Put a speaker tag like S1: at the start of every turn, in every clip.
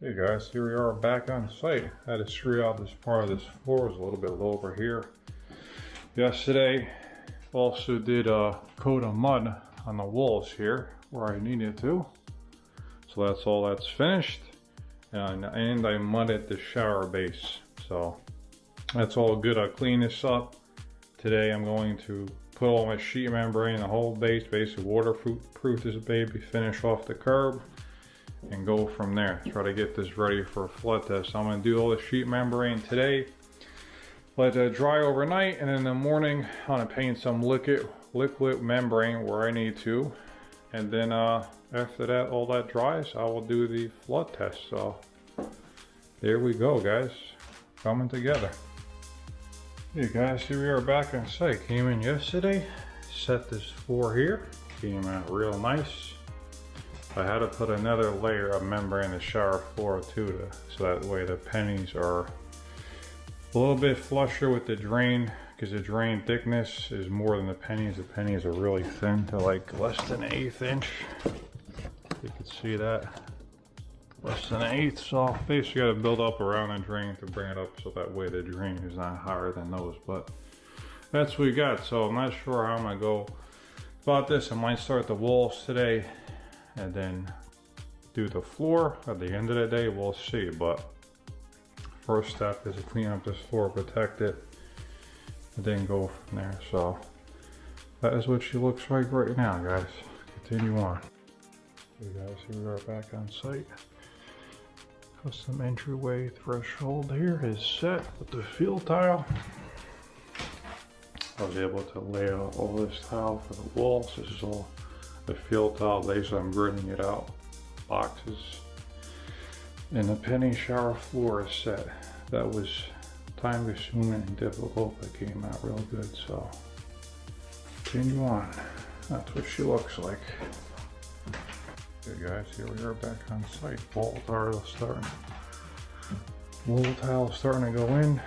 S1: Hey guys, here we are back on site. I had to screw out this part of this floor. It's a little bit low over here. Yesterday, also did a coat of mud on the walls here where I needed to. So that's all that's finished. And I mudded the shower base. So that's all good. I'll clean this up. Today I'm going to put all my sheet membrane, the whole base, basically waterproof this baby, finish off the curb, and go from there. Try to get this ready for a flood test. I'm going to do all the sheet membrane today, let it dry overnight, and in the morning I'm going to paint some liquid membrane where I need to, and then after that, all that dries, I will do the flood test. So there we go, guys, coming together. Hey guys, here we are back on site. Came in yesterday, set this floor here, came out real nice. I had to put another layer of membrane in the shower floor too, so that way the pennies are a little bit flusher with the drain, because the drain thickness is more than the pennies. The pennies are really thin, to like less than 1/8 inch. You can see that, less than 1/8. So basically, got to build up around the drain to bring it up, so that way the drain is not higher than those. But that's what we got. So I'm not sure how I'm gonna go about this. I might start the walls today, and then do the floor at the end of the day. We'll see, but first step is to clean up this floor, protect it, and then go from there. So that is what she looks like right now, guys. Continue on. Hey guys, here we are back on site. Custom entryway threshold here is set with the field tile. I was able to lay out all this tile for the walls. This is all the field tile base. I'm gridding it out, boxes, and the penny shower floor is set. That was time consuming and difficult, but came out real good. So continue on. That's what she looks like. Okay guys, here we are back on site. Wall tile starting to go in.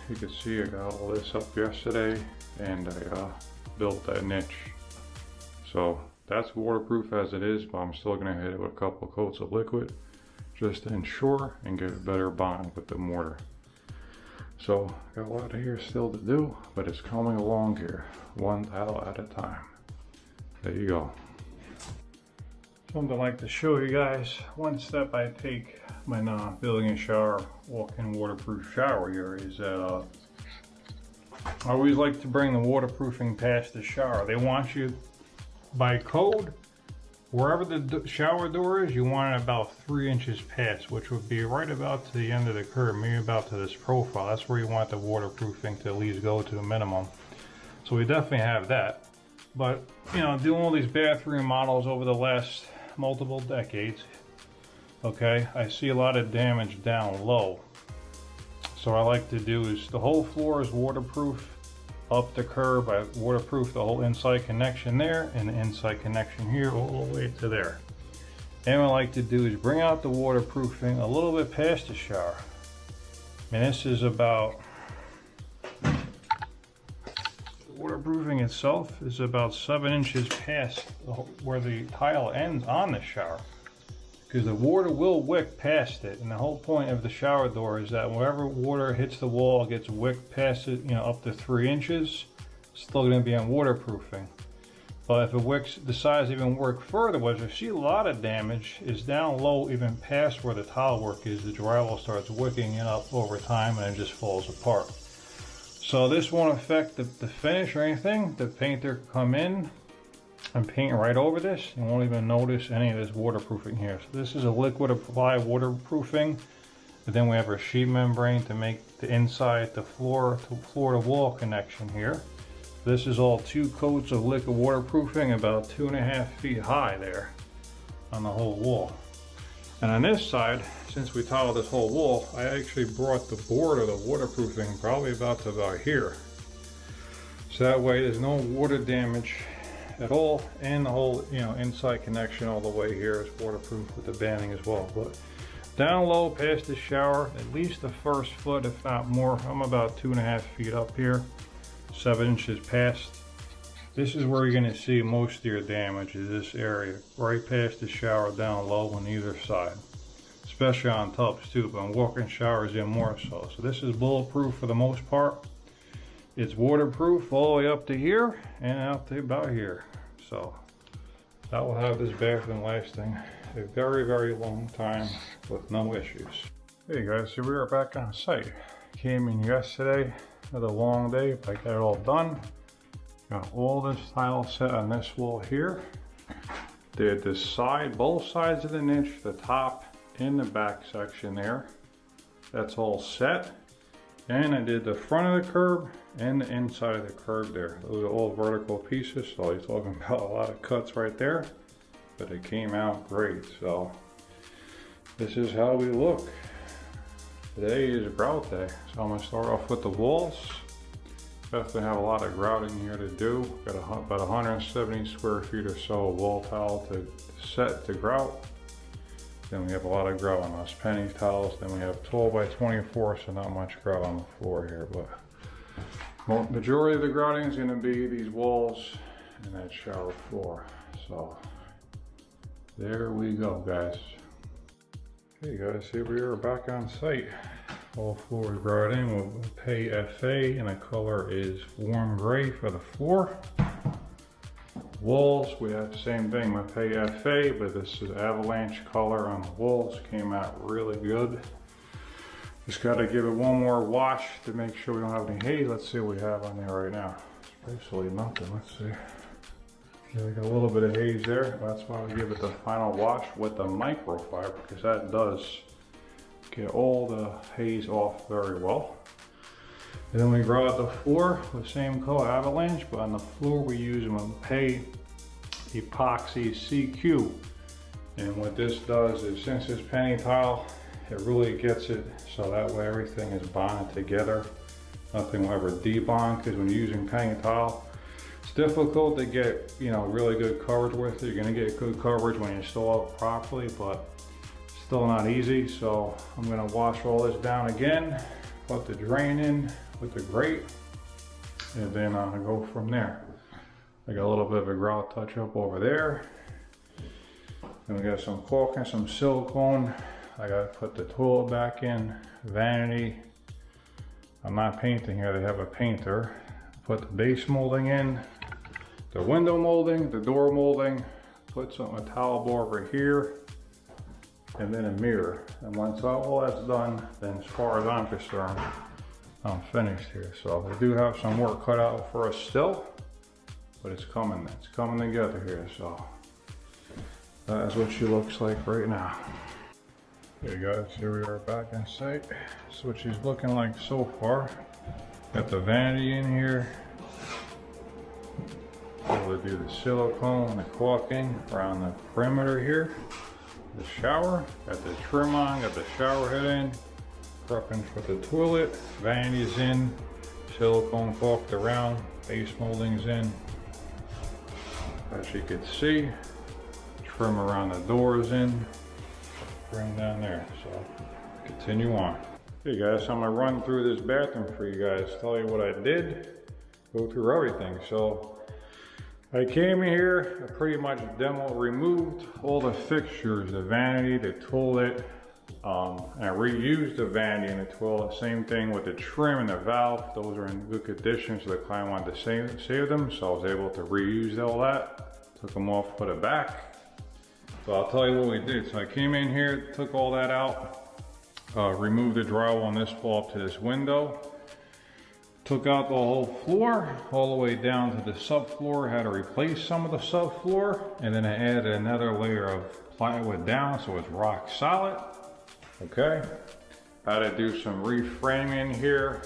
S1: You can see I got all this up yesterday, and I built that niche. So that's waterproof as it is, but I'm still gonna hit it with a couple of coats of liquid just to ensure and get a better bond with the mortar. So got a lot of here still to do, but it's coming along here, one tile at a time. There you go. Something I'd like to show you guys. One step I take when building a shower, walk-in waterproof shower here, is that I always like to bring the waterproofing past the shower. They want you, by code, wherever the shower door is, you want it about 3 inches past, which would be right about to the end of the curb, maybe about to this profile. That's where you want the waterproofing to at least go to a minimum. So we definitely have that. But, you know, doing all these bathroom models over the last multiple decades, okay, I see a lot of damage down low. So what I like to do is, the whole floor is waterproof up the curb. I waterproof the whole inside connection there, and the inside connection here all the way to there. And what I like to do is bring out the waterproofing a little bit past the shower. And this is about, the waterproofing itself is about 7 inches past where the tile ends on the shower, because the water will wick past it. And the whole point of the shower door is that wherever water hits the wall, gets wicked past it, you know, up to 3 inches, it's still going to be on waterproofing. But if it wicks, decides to even work further, which I see a lot of damage, is down low, even past where the tile work is. The drywall starts wicking it up over time, and it just falls apart. So this won't affect the finish or anything. The painter can come in and paint right over this. You won't even notice any of this waterproofing here. So this is a liquid apply waterproofing. And then we have our sheet membrane to make the inside, the floor to wall connection here. This is all 2 coats of liquid waterproofing, about 2.5 feet high there on the whole wall. And on this side, since we tiled this whole wall, I actually brought the board of the waterproofing probably about here. So that way there's no water damage at all, and the whole, you know, inside connection all the way here is waterproof with the banding as well. But down low past the shower, at least the first foot, if not more. I'm about 2.5 feet up here, 7 inches past. This is where you're going to see most of your damage, is this area, right past the shower, down low on either side. especially on tubs too, but on walk-in showers in more so. So this is bulletproof for the most part. It's waterproof all the way up to here and out to about here. So that will have this bathroom lasting a very, very long time with no issues. Hey guys, so we are back on site. Came in yesterday, had a long day, but I got it all done. Got all this tile set on this wall here. Did the side, both sides of the niche, the top and the back section there. That's all set. And I did the front of the curb and the inside of the curb there. Those are all vertical pieces, so you're talking about a lot of cuts right there. But it came out great, so this is how we look. Today is grout day, so I'm gonna start off with the walls. Definitely have a lot of grouting here to do. Got about 170 square feet or so of wall tile to set to grout. Then we have a lot of grout on those penny tiles. Then we have 12 by 24, so not much grout on the floor here. But majority of the grouting is going to be these walls and that shower floor. So there we go, guys. Hey guys, here we are back on site. All floor is grouting with Pay FA, and the color is warm gray for the floor. Walls, we have the same thing with Pay FA, but this is avalanche color on the walls. Came out really good. Just got to give it one more wash to make sure we don't have any haze. Let's see what we have on there right now. It's basically nothing. Let's see. Yeah, we got a little bit of haze there. That's why we give it the final wash with the microfiber, because that does get all the haze off very well. And then we grout out the floor with the same color avalanche, but on the floor we use Pay epoxy CQ. And what this does is, since it's penny tile, it really gets it so that way everything is bonded together. Nothing will ever debond, because when you're using penny tile, it's difficult to get, you know, really good coverage with it. You're gonna get good coverage when you install it properly, but still not easy. So I'm gonna wash all this down again, put the drain in with the grate, and then I'm gonna go from there. I got a little bit of a grout touch up over there. Then we got some caulk and some silicone. I gotta put the toilet back in, vanity. I'm not painting here, they have a painter. Put the base molding in, the window molding, the door molding, put a towel bar over here, and then a mirror. And once all that's done, then as far as I'm concerned, I'm finished here. So we do have some work cut out for us still, but it's coming together here. So that is what she looks like right now. Hey guys, here we are back in site. This is what she's looking like so far. Got the vanity in here. Able to do the silicone, the caulking around the perimeter here. The shower, got the trim on, got the shower head in. Prepping for the toilet, vanity's in, silicone caulked around, base molding's in. As you can see, trim around the doors in, trim down there. So continue on. Hey guys, I'm gonna run through this bathroom for you guys, tell you what I did, go through everything. So I came in here, I pretty much removed all the fixtures, the vanity, the toilet, and I reused the vanity and the toilet. Same thing with the trim and the valve. Those are in good condition, so the client wanted to save them, so I was able to reuse all that. Took them off, put it back. So I'll tell you what we did. So I came in here, took all that out, removed the drywall on this wall up to this window. Took out the whole floor, all the way down to the subfloor. Had to replace some of the subfloor, and then I added another layer of plywood down so it's rock solid. Okay. I had to do some reframing here,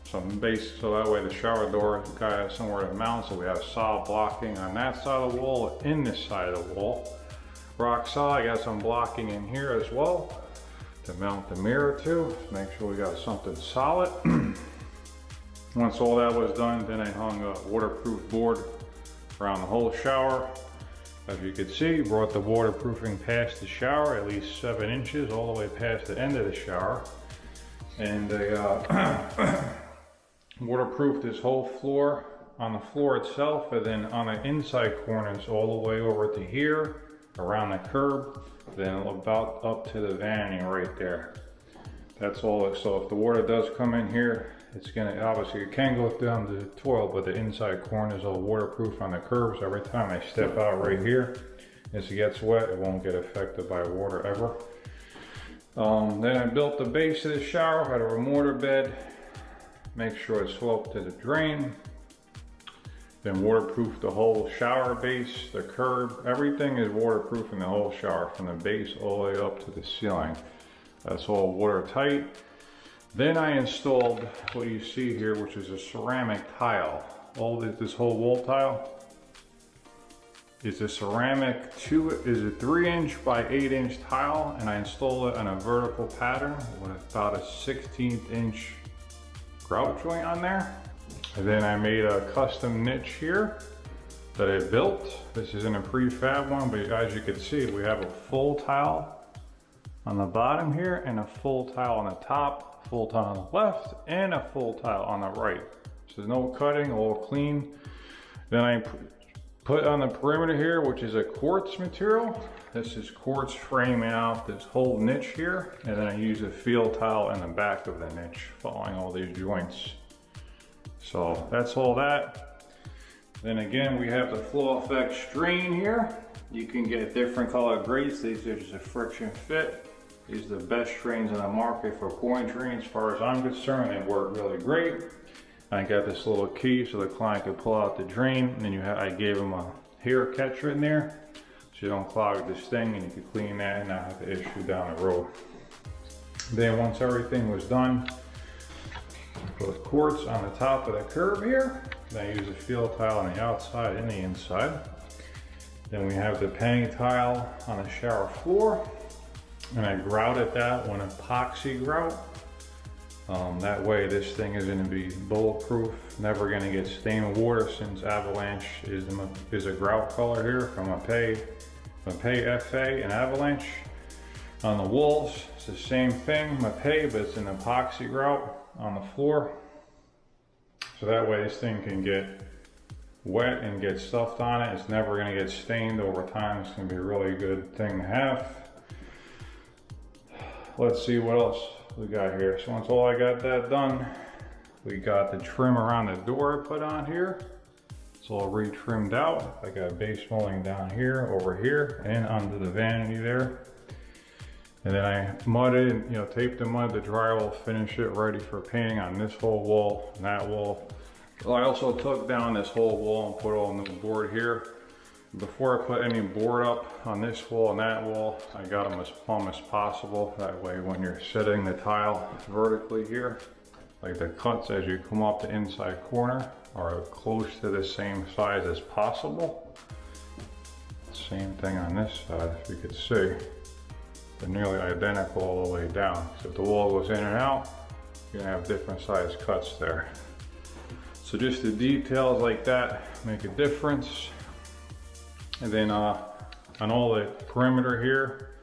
S1: some base, so that way the shower door has somewhere to mount, so we have solid blocking on that side of the wall, in this side of the wall. Rock solid. I got some blocking in here as well to mount the mirror to, make sure we got something solid. Once all that was done, then I hung a waterproof board around the whole shower. As you can see, brought the waterproofing past the shower, at least 7 inches, all the way past the end of the shower. And they waterproofed this whole floor on the floor itself, and then on the inside corners all the way over to here. around the curb, then about up to the vanity right there. That's all. So if the water does come in here, it's gonna, obviously it can go down the toilet, but the inside corner is all waterproof on the curbs. Every time I step out right here, as it gets wet, it won't get affected by water ever. Then I built the base of the shower, had a mortar bed, make sure it sloped to the drain. Then waterproof the whole shower base, the curb, everything is waterproof in the whole shower, from the base all the way up to the ceiling. That's all watertight. Then I installed what you see here, which is a ceramic tile. This whole wall tile is a ceramic 3" by 8" tile, and I installed it on a vertical pattern with about a 1/16" grout joint on there. And then I made a custom niche here that I built. This isn't a prefab one, but as you can see, we have a full tile on the bottom here and a full tile on the top, full tile on the left, and a full tile on the right. So there's no cutting, all clean. Then I put on the perimeter here, which is a quartz material. This is quartz framing out this whole niche here. And then I use a field tile in the back of the niche, following all these joints. So that's all that. Then again, we have the Flow Effect strain here. You can get different color grates. These are just a friction fit. These are the best strains on the market for pouring drains. As far as I'm concerned, they work really great. I got this little key so the client could pull out the drain, and then I gave him a hair catcher in there so you don't clog this thing, and you can clean that and not have the issue down the road. Then once everything was done, put quartz on the top of the curb here. Then I use a field tile on the outside and the inside. Then we have the penny tile on the shower floor, and I grouted that with epoxy grout. That way this thing is going to be bulletproof, never going to get stained with water, since Avalanche is a grout color here from Mapei FA and Avalanche. On the walls, it's the same thing, Mapei, but it's an epoxy grout on the floor. So that way this thing can get wet and get stuffed on it. It's never going to get stained over time. It's going to be a really good thing to have. Let's see what else we got here. So once all I got that done, we got the trim around the door put on here. It's all re-trimmed out. I got base molding down here, over here, and under the vanity there. And then I mudded, taped the mud, the drywall, finish it ready for painting on this whole wall and that wall. Well, I also took down this whole wall and put all new board here. Before I put any board up on this wall and that wall, I got them as plumb as possible. That way when you're setting the tile vertically here, like the cuts as you come up the inside corner are close to the same size as possible. Same thing on this side, if you could see. They're nearly identical all the way down. So if the wall goes in and out, you're gonna have different size cuts there. So just the details like that make a difference. And then on all the perimeter here,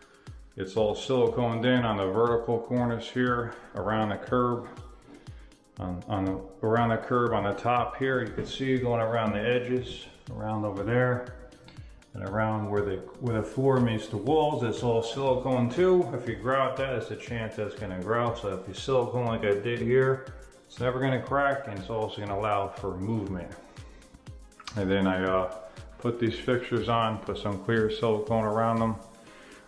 S1: it's all siliconed in on the vertical corners here, around the curb. Around the curb on the top here, you can see going around the edges, around over there, and around where the floor meets the walls, it's all silicone too. If you grout that, it's a chance that's gonna grout. So if you silicone like I did here, it's never gonna crack, and it's also gonna allow for movement. And then I put these fixtures on, put some clear silicone around them.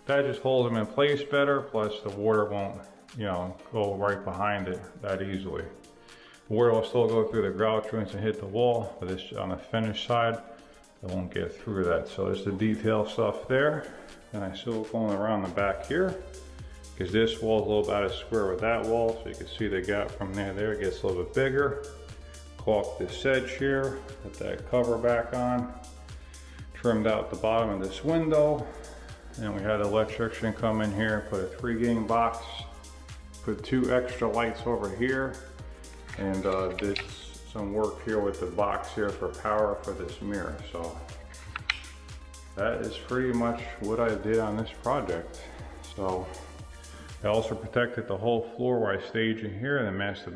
S1: That just holds them in place better, plus the water won't, go right behind it that easily. Water will still go through the grout joints and hit the wall, but this on the finished side, it won't get through that. So there's the detail stuff there. And I silicone around the back here, because this wall is a little about as square with that wall, so you can see the gap from there it gets a little bit bigger. Caulk this edge here, put that cover back on. Trimmed out the bottom of this window, and we had an electrician come in here, put a 3-gang box, put 2 extra lights over here, and did some work here with the box here for power for this mirror. So that is pretty much what I did on this project. So I also protected the whole floor while I staged in here in the master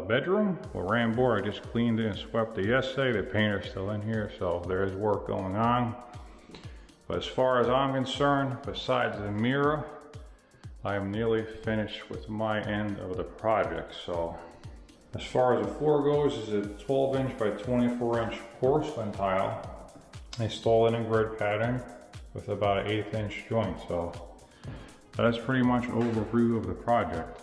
S1: bedroom with ram board. I just cleaned it and swept it yesterday. The painter's still in here, so there is work going on. But as far as I'm concerned, besides the mirror, I am nearly finished with my end of the project. So as far as the floor goes, is a 12-inch by 24-inch porcelain tile installed in a grid pattern with about an 1/8 inch joint. So that is pretty much an overview of the project.